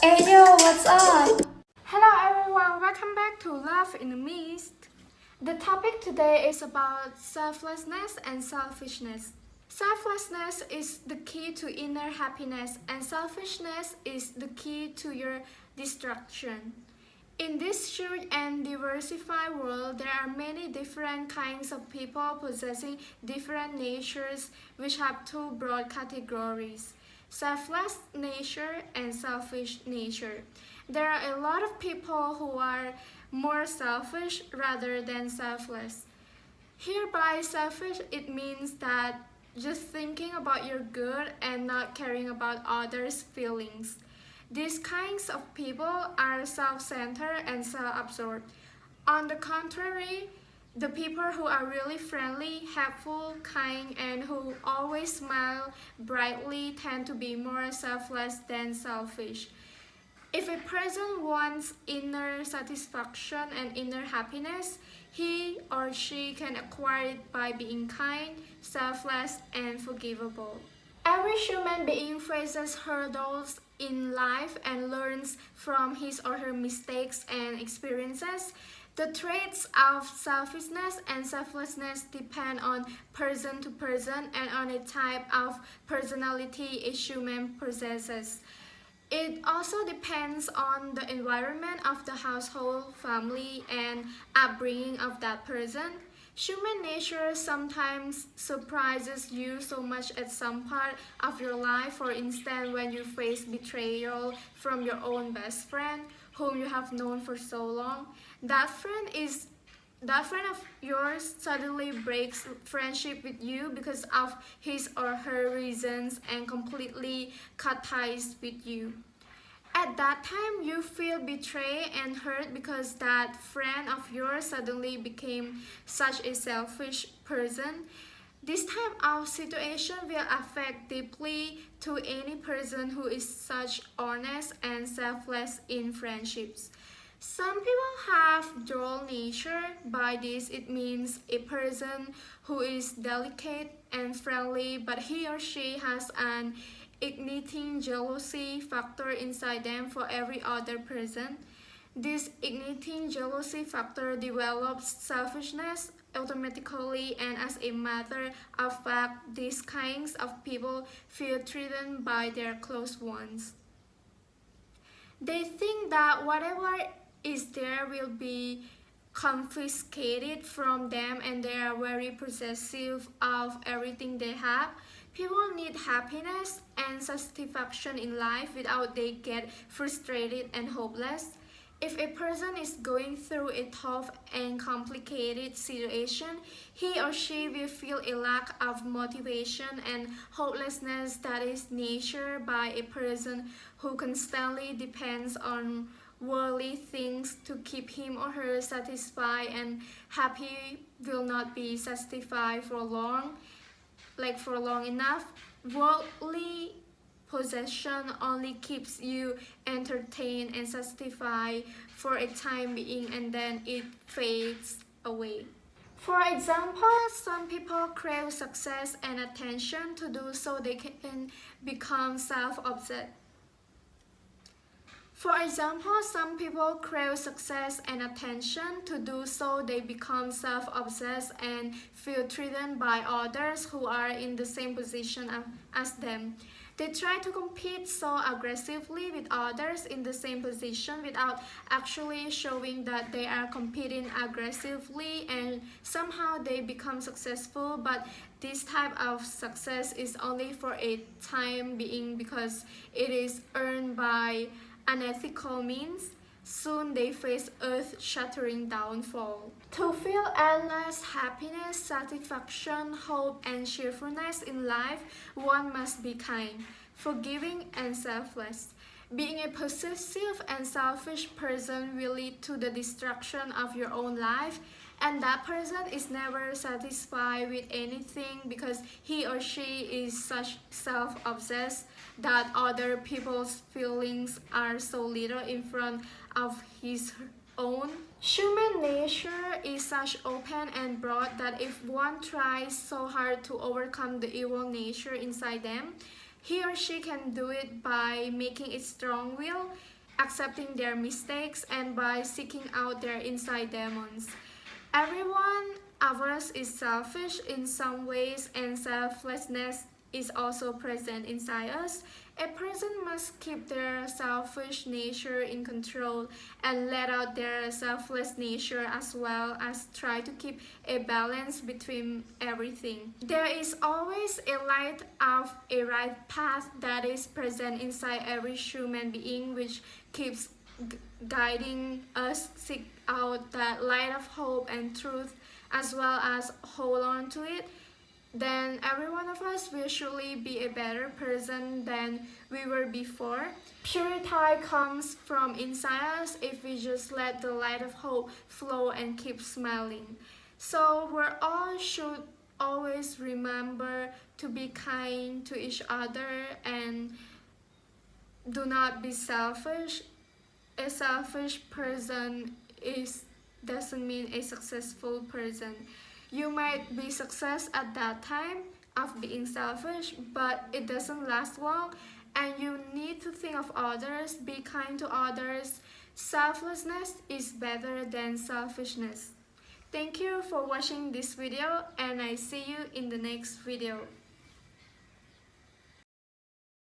Hey yo, what's up? Hello everyone, welcome back to Love in the Mist. The topic today is about selflessness and selfishness. Selflessness is the key to inner happiness, and selfishness is the key to your destruction. In this huge and diversified world, there are many different kinds of people possessing different natures, which have two broad categories: selfless nature and selfish nature. There are a lot of people who are more selfish rather than selfless. Hereby selfish, it means that just thinking about your good and not caring about others' feelings. These kinds of people are self-centered and self-absorbed. On the contrary, the people who are really friendly, helpful, kind, and who always smile brightly tend to be more selfless than selfish. If a person wants inner satisfaction and inner happiness, he or she can acquire it by being kind, selfless, and forgivable. Every human being faces hurdles in life and learns from his or her mistakes and experiences. The traits of selfishness and selflessness depend on person to person and on the type of personality a human possesses. It also depends on the environment of the household, family, and upbringing of that person. Human nature sometimes surprises you so much at some part of your life. For instance, when you face betrayal from your own best friend, whom you have known for so long, that friend of yours suddenly breaks friendship with you because of his or her reasons and completely cut ties with you. At that time, you feel betrayed and hurt because that friend of yours suddenly became such a selfish person. This type of situation will affect deeply to any person who is such honest and selfless in friendships. Some people have dual nature. By this, it means a person who is delicate and friendly, but he or she has an igniting jealousy factor inside them for every other person. This igniting jealousy factor develops selfishness automatically, and as a matter of fact, these kinds of people feel threatened by their close ones. They think that whatever is there will be confiscated from them, and they are very possessive of everything they have. People need happiness and satisfaction in life without they get frustrated and hopeless. If a person is going through a tough and complicated situation, he or she will feel a lack of motivation and hopelessness that is nurtured by a person who constantly depends on worldly things to keep him or her satisfied and happy. Will not be satisfied for long, for long enough. Worldly possession only keeps you entertained and satisfied for a time being, and then it fades away. For example, some people crave success and attention. To do so, they can become self-obsessed. For example, some people crave success and attention. To do so, they become self-obsessed and feel threatened by others who are in the same position as them. They try to compete so aggressively with others in the same position without actually showing that they are competing aggressively, and somehow they become successful. But this type of success is only for a time being because it is earned by unethical means. Soon they face earth-shattering downfall. To feel endless happiness, satisfaction, hope, and cheerfulness in life, one must be kind, forgiving, and selfless. Being a possessive and selfish person will lead to the destruction of your own life, and that person is never satisfied with anything because he or she is such self-obsessed that other people's feelings are so little in front of his own. Human nature is such open and broad that if one tries so hard to overcome the evil nature inside them, he or she can do it by making a strong will. accepting their mistakes, and by seeking out their inside demons. Everyone of us is selfish in some ways, and selflessness is also present inside us. A person must keep their selfish nature in control and let out their selfless nature, as well as try to keep a balance between everything. There is always a light of a right path that is present inside every human being, which keeps guiding us seek out that light of hope and truth, as well as hold on to it. Then every one of us will surely be a better person than we were before. Purity comes from inside us if we just let the light of hope flow and keep smiling. So we all should always remember to be kind to each other and do not be selfish. A selfish person doesn't mean a successful person. You might be success at that time of being selfish, but it doesn't last long, and you need to think of others, be kind to others. Selflessness is better than selfishness. Thank you for watching this video, and I see you in the next video.